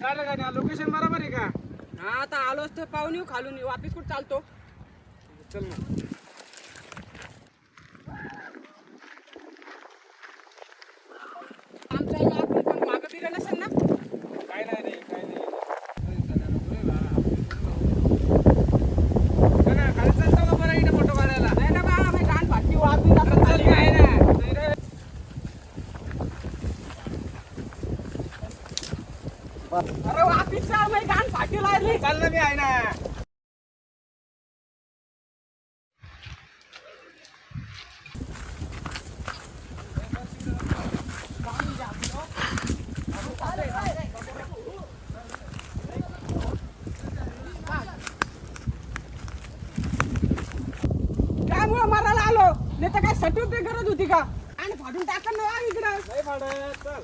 काय लोकेशन बरोबर आहे का? हा आता आलोच तर पाहून येऊ खालून येऊ वापिस कुठं चालतो. चल मग. आमच्या आपण पण मागं बिगं नसेल ना. काय नाही रे, काय नाही. खाली चालतो का बरं इकडे फोटो काढायला? नाही ना बा आम्ही गाण फाटली वापिस असं चल काय ना. अरे वापिस चाल मी गाण फाटी लागली. चाल ना, मी आहे ना. त्यामुळे मारायला आलो नाही तर काय सर्टिफिकेट गरज होती का आणि फाटून टाकन ना इकडं. नाही भाडत, चल.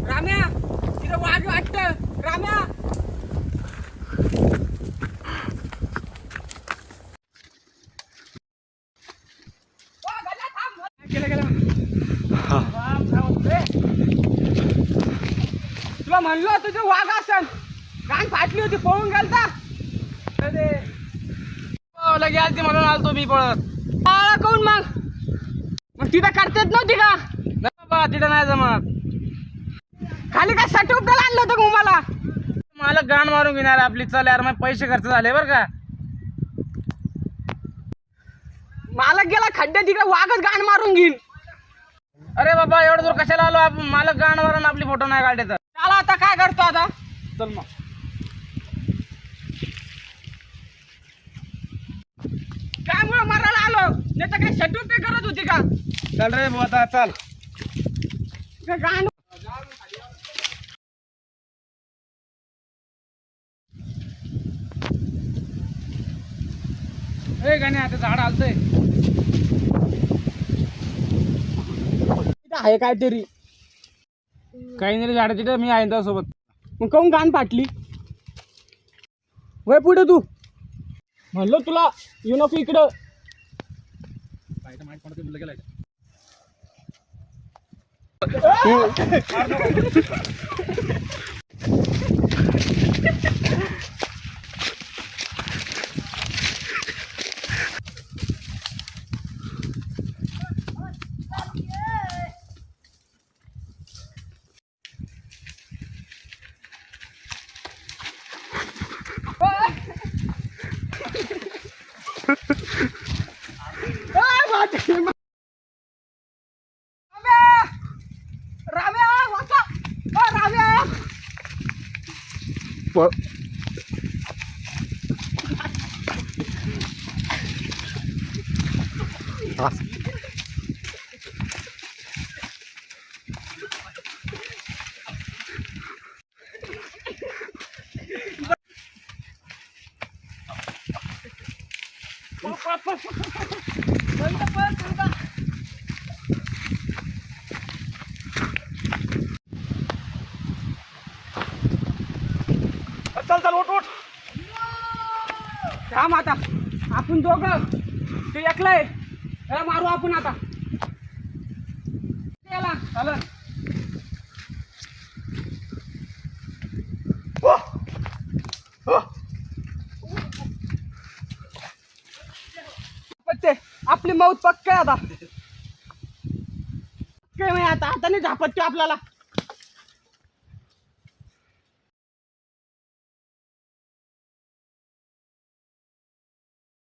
राम्या तिथं वाघ वाटतं. राम्या तुला म्हणलो तुझं वाघ असन गाण फाटली होती पळून गेलता. लगे आलती म्हणून आलतो मी पळत. कोण मग तिथं करतेच नव्हती का? नाही बाबा, तिथं नाही जमत. खाली काय सर्टिफिकेट आणलं होतं का मला? मला गाण मारून घेणार आपली. चल यार, मग पैसे खर्च झाले बरं का. मला गेला खड्ड्यात तिकडे वाघच गाण मारून घेईन. अरे बाबा, एवढं दूर कशाला आलो आपण? मला गाण मारून आपली फोटो नाही काढले तर. चला आता काय करतो आता? चल मग. त्यामुळे मारायला आलो नाही तर काय सर्टिफिकेट गरज होती का? चल रे भाऊ, आता चल. गाण ए गाण्या, आता झाड आलतंय. आहे काहीतरी. काही नाही रे, झाड तिथं मी आहे त्यासोबत. मग काऊन गाण फाटली? वय पुढे तू. म्हणलो तुला येऊ नको इकडं. राम्या वाचा. राम्या चल चल, उठ उठ. थांब आता. आपण दोघं ते एकलं आहे. मारू आपण आता. याला चालन. पत्ते आपली मौत पक्क आहे आता. काय माहिती आता हाताने झापत आपल्याला.